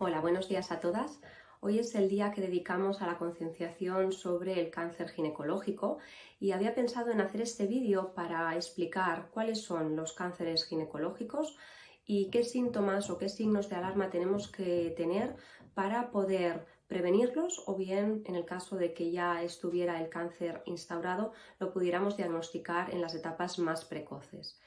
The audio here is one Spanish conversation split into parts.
Hola, buenos días a todas. Hoy es el día que dedicamos a la concienciación sobre el cáncer ginecológico y había pensado en hacer este vídeo para explicar cuáles son los cánceres ginecológicos y qué síntomas o qué signos de alarma tenemos que tener para poder prevenirlos o bien, en el caso de que ya estuviera el cáncer instaurado, lo pudiéramos diagnosticar en las etapas más precoces.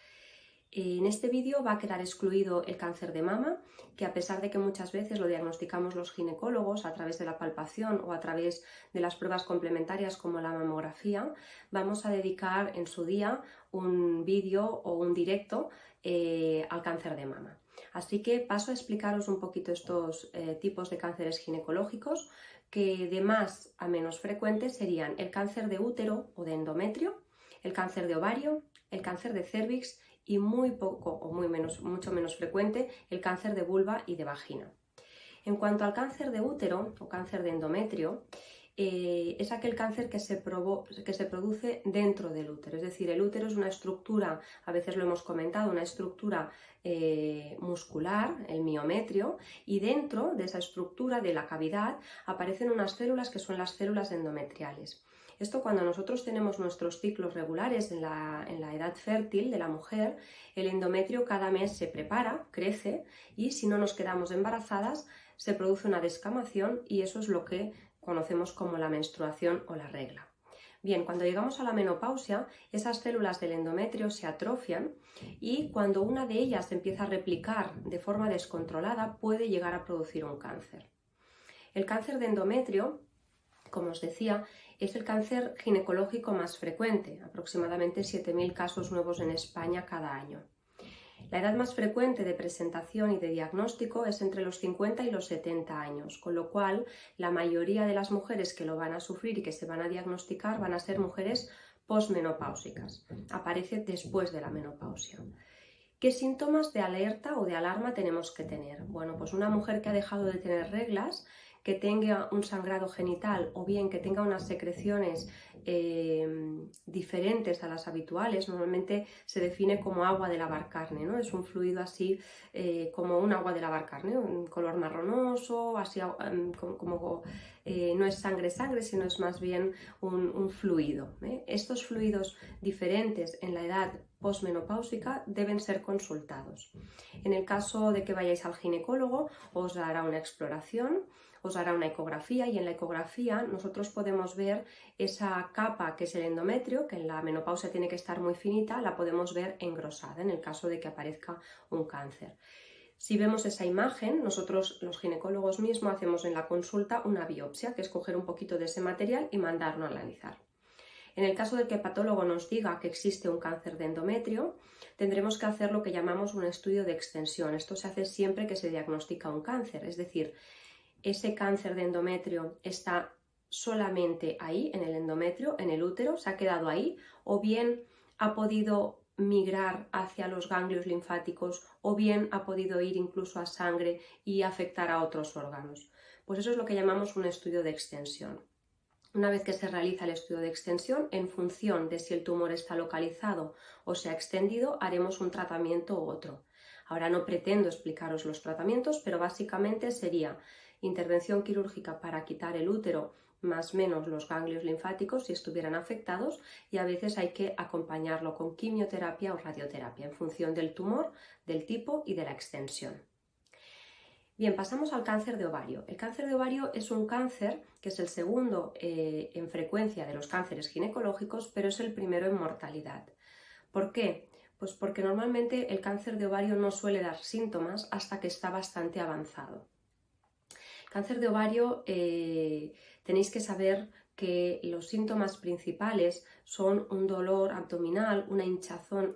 En este vídeo va a quedar excluido el cáncer de mama, que a pesar de que muchas veces lo diagnosticamos los ginecólogos a través de la palpación o a través de las pruebas complementarias como la mamografía, vamos a dedicar en su día un vídeo o un directo al cáncer de mama. Así que paso a explicaros un poquito estos tipos de cánceres ginecológicos, que de más a menos frecuentes serían el cáncer de útero o de endometrio, el cáncer de ovario, el cáncer de cérvix y muy poco o mucho menos frecuente el cáncer de vulva y de vagina. En cuanto al cáncer de útero o cáncer de endometrio, es aquel cáncer que se produce dentro del útero, es decir, el útero es una estructura, a veces lo hemos comentado, una estructura muscular, el miometrio, y dentro de esa estructura de la cavidad aparecen unas células que son las células endometriales. Esto cuando nosotros tenemos nuestros ciclos regulares en la edad fértil de la mujer, el endometrio cada mes se prepara, crece y si no nos quedamos embarazadas se produce una descamación y eso es lo que conocemos como la menstruación o la regla. Bien, cuando llegamos a la menopausia, esas células del endometrio se atrofian y cuando una de ellas se empieza a replicar de forma descontrolada puede llegar a producir un cáncer. El cáncer de endometrio, como os decía, es el cáncer ginecológico más frecuente, aproximadamente 7.000 casos nuevos en España cada año. La edad más frecuente de presentación y de diagnóstico es entre los 50 y los 70 años, con lo cual la mayoría de las mujeres que lo van a sufrir y que se van a diagnosticar van a ser mujeres posmenopáusicas. Aparece después de la menopausia. ¿Qué síntomas de alerta o de alarma tenemos que tener? Bueno, pues una mujer que ha dejado de tener reglas, que tenga un sangrado genital o bien que tenga unas secreciones diferentes a las habituales, normalmente se define como agua de lavar carne, ¿no? Es un fluido así como un agua de lavar carne, un color marronoso, así como no es sangre, sino es más bien un fluido. Estos fluidos diferentes en la edad posmenopáusica deben ser consultados. En el caso de que vayáis al ginecólogo, os hará una exploración, os hará una ecografía y en la ecografía nosotros podemos ver esa capa que es el endometrio, que en la menopausia tiene que estar muy finita, la podemos ver engrosada en el caso de que aparezca un cáncer. Si vemos esa imagen, nosotros los ginecólogos mismos hacemos en la consulta una biopsia, que es coger un poquito de ese material y mandarlo a analizar. En el caso de que el patólogo nos diga que existe un cáncer de endometrio, tendremos que hacer lo que llamamos un estudio de extensión. Esto se hace siempre que se diagnostica un cáncer, es decir, ese cáncer de endometrio está solamente ahí, en el endometrio, en el útero, se ha quedado ahí, o bien ha podido migrar hacia los ganglios linfáticos, o bien ha podido ir incluso a sangre y afectar a otros órganos. Pues eso es lo que llamamos un estudio de extensión. Una vez que se realiza el estudio de extensión, en función de si el tumor está localizado o se ha extendido, haremos un tratamiento u otro. Ahora no pretendo explicaros los tratamientos, pero básicamente sería intervención quirúrgica para quitar el útero más o menos los ganglios linfáticos si estuvieran afectados y a veces hay que acompañarlo con quimioterapia o radioterapia en función del tumor, del tipo y de la extensión. Bien, pasamos al cáncer de ovario. El cáncer de ovario es un cáncer que es el segundo en frecuencia de los cánceres ginecológicos, pero es el primero en mortalidad. ¿Por qué? Pues porque normalmente el cáncer de ovario no suele dar síntomas hasta que está bastante avanzado. Cáncer de ovario, tenéis que saber que los síntomas principales son un dolor abdominal, una hinchazón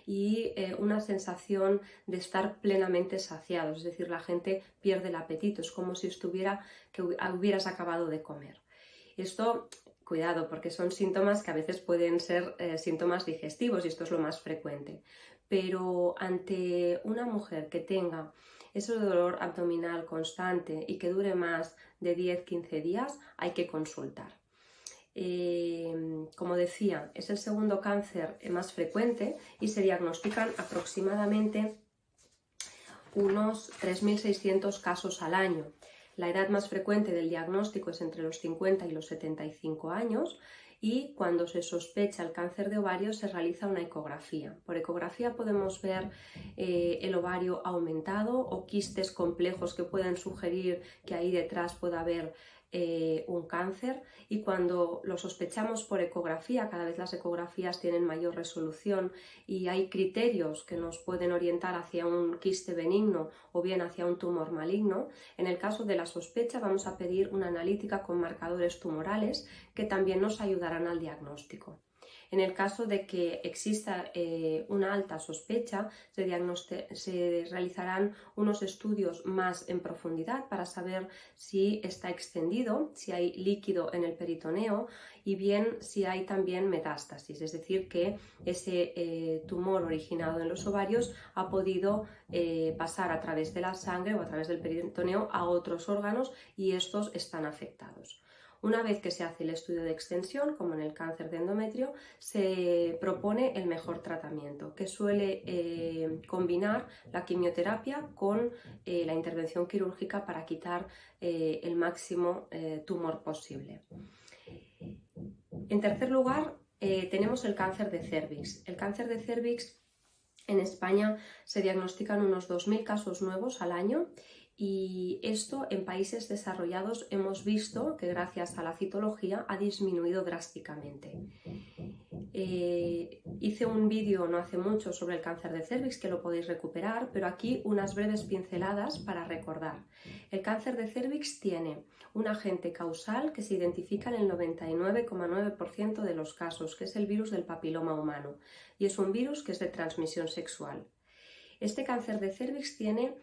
y una sensación de estar plenamente saciado, es decir, la gente pierde el apetito, es como si hubieras acabado de comer. Esto, cuidado, porque son síntomas que a veces pueden ser síntomas digestivos y esto es lo más frecuente, pero ante una mujer que tenga ese dolor abdominal constante y que dure más de 10-15 días, hay que consultar. Como decía, es el segundo cáncer más frecuente y se diagnostican aproximadamente unos 3.600 casos al año. La edad más frecuente del diagnóstico es entre los 50 y los 75 años y cuando se sospecha el cáncer de ovario se realiza una ecografía. Por ecografía podemos ver el ovario aumentado o quistes complejos que pueden sugerir que ahí detrás pueda haber un cáncer, y cuando lo sospechamos por ecografía, cada vez las ecografías tienen mayor resolución y hay criterios que nos pueden orientar hacia un quiste benigno o bien hacia un tumor maligno. En el caso de la sospecha vamos a pedir una analítica con marcadores tumorales que también nos ayudarán al diagnóstico. En el caso de que exista una alta sospecha, se realizarán unos estudios más en profundidad para saber si está extendido, si hay líquido en el peritoneo y bien si hay también metástasis, es decir, que ese tumor originado en los ovarios ha podido pasar a través de la sangre o a través del peritoneo a otros órganos y estos están afectados. Una vez que se hace el estudio de extensión, como en el cáncer de endometrio, se propone el mejor tratamiento, que suele combinar la quimioterapia con la intervención quirúrgica para quitar el máximo tumor posible. En tercer lugar, tenemos el cáncer de cérvix. El cáncer de cérvix en España se diagnostican unos 2.000 casos nuevos al año. Y esto en países desarrollados hemos visto que gracias a la citología ha disminuido drásticamente. Hice un vídeo no hace mucho sobre el cáncer de cérvix que lo podéis recuperar, pero aquí unas breves pinceladas para recordar. El cáncer de cérvix tiene un agente causal que se identifica en el 99,9% de los casos, que es el virus del papiloma humano, y es un virus que es de transmisión sexual. Este cáncer de cérvix tiene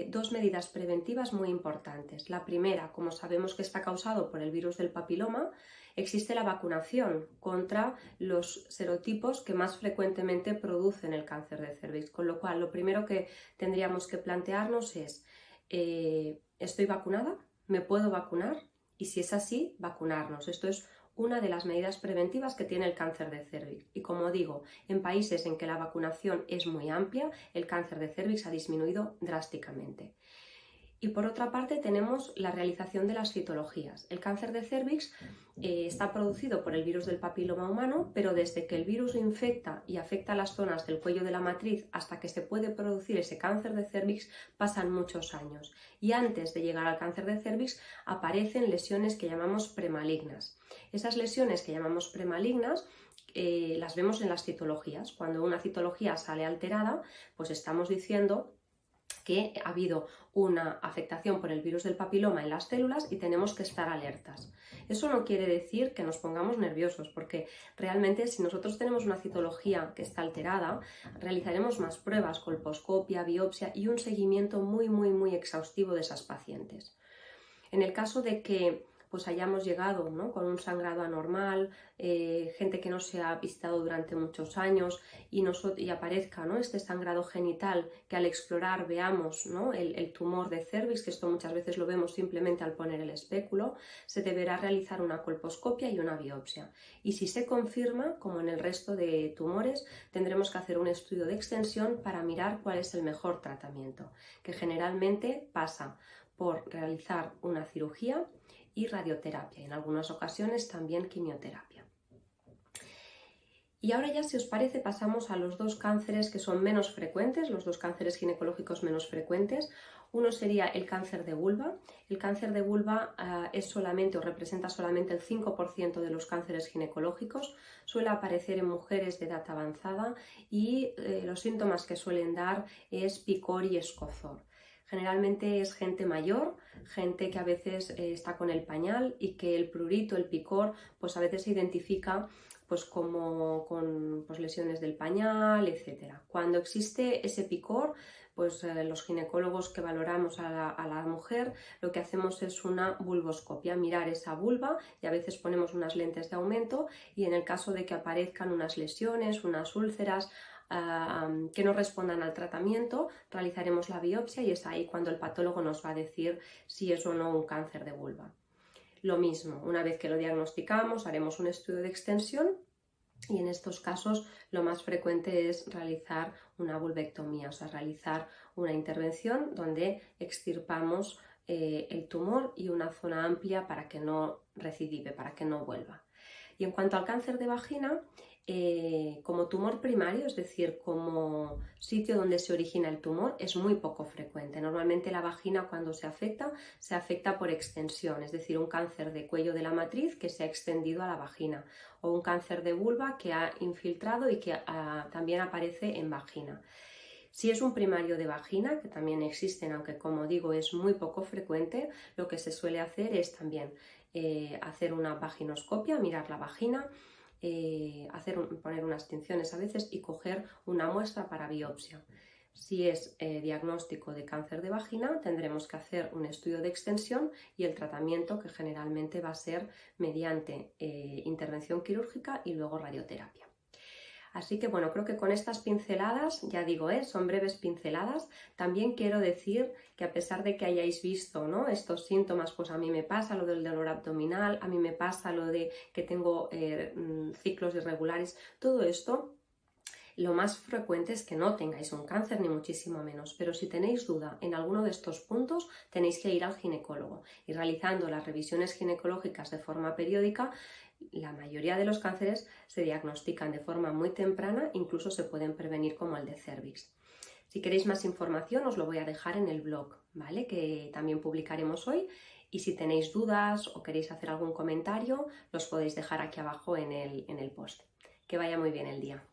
dos medidas preventivas muy importantes. La primera, como sabemos que está causado por el virus del papiloma, existe la vacunación contra los serotipos que más frecuentemente producen el cáncer de cérvix, con lo cual lo primero que tendríamos que plantearnos es ¿estoy vacunada? ¿Me puedo vacunar? Y si es así, vacunarnos. Esto es una de las medidas preventivas que tiene el cáncer de cérvix. Y como digo, en países en que la vacunación es muy amplia, el cáncer de cérvix ha disminuido drásticamente. Y por otra parte tenemos la realización de las citologías. El cáncer de cérvix está producido por el virus del papiloma humano, pero desde que el virus infecta y afecta las zonas del cuello de la matriz hasta que se puede producir ese cáncer de cérvix pasan muchos años. Y antes de llegar al cáncer de cérvix aparecen lesiones que llamamos premalignas. Esas lesiones que llamamos premalignas las vemos en las citologías. Cuando una citología sale alterada, pues estamos diciendo que ha habido una afectación por el virus del papiloma en las células y tenemos que estar alertas. Eso no quiere decir que nos pongamos nerviosos, porque realmente si nosotros tenemos una citología que está alterada, realizaremos más pruebas, colposcopia, biopsia y un seguimiento muy exhaustivo de esas pacientes. En el caso de que pues hayamos llegado, ¿no?, con un sangrado anormal, gente que no se ha visitado durante muchos años y aparezca, ¿no?, este sangrado genital, que al explorar veamos, ¿no?, el tumor de cérvix, que esto muchas veces lo vemos simplemente al poner el espéculo, se deberá realizar una colposcopia y una biopsia. Y si se confirma, como en el resto de tumores, tendremos que hacer un estudio de extensión para mirar cuál es el mejor tratamiento, que generalmente pasa por realizar una cirugía y radioterapia, y en algunas ocasiones también quimioterapia. Y ahora ya, si os parece, pasamos a los dos cánceres que son menos frecuentes, los dos cánceres ginecológicos menos frecuentes. Uno sería el cáncer de vulva. El cáncer de vulva es solamente o representa solamente el 5% de los cánceres ginecológicos. Suele aparecer en mujeres de edad avanzada y los síntomas que suelen dar es picor y escozor. Generalmente es gente mayor, gente que a veces está con el pañal y que el prurito, el picor, pues a veces se identifica pues como con pues, lesiones del pañal, etc. Cuando existe ese picor, pues los ginecólogos que valoramos a la mujer, lo que hacemos es una vulvoscopia, mirar esa vulva, y a veces ponemos unas lentes de aumento, y en el caso de que aparezcan unas lesiones, unas úlceras, que no respondan al tratamiento, realizaremos la biopsia y es ahí cuando el patólogo nos va a decir si es o no un cáncer de vulva. Lo mismo, una vez que lo diagnosticamos, haremos un estudio de extensión Y en estos casos lo más frecuente es realizar una vulvectomía, o sea, realizar una intervención donde extirpamos el tumor y una zona amplia para que no recidive, para que no vuelva. Y en cuanto al cáncer de vagina, como tumor primario, es decir, como sitio donde se origina el tumor, es muy poco frecuente. Normalmente la vagina cuando se afecta por extensión, es decir, un cáncer de cuello de la matriz que se ha extendido a la vagina o un cáncer de vulva que ha infiltrado y que también aparece en vagina. Si es un primario de vagina, que también existen, aunque como digo es muy poco frecuente, lo que se suele hacer es también hacer una vaginoscopia, mirar la vagina, poner unas tinciones a veces y coger una muestra para biopsia. Si es diagnóstico de cáncer de vagina, tendremos que hacer un estudio de extensión y el tratamiento, que generalmente va a ser mediante intervención quirúrgica y luego radioterapia. Así que bueno, creo que con estas pinceladas, ya digo, son breves pinceladas. También quiero decir que a pesar de que hayáis visto, ¿no?, estos síntomas, pues a mí me pasa lo del dolor abdominal, a mí me pasa lo de que tengo ciclos irregulares, todo esto. Lo más frecuente es que no tengáis un cáncer, ni muchísimo menos, pero si tenéis duda en alguno de estos puntos, tenéis que ir al ginecólogo y realizando las revisiones ginecológicas de forma periódica. La mayoría de los cánceres se diagnostican de forma muy temprana, incluso se pueden prevenir, como el de cervix. Si queréis más información os lo voy a dejar en el blog, ¿vale?, que también publicaremos hoy, y si tenéis dudas o queréis hacer algún comentario los podéis dejar aquí abajo en el post. Que vaya muy bien el día.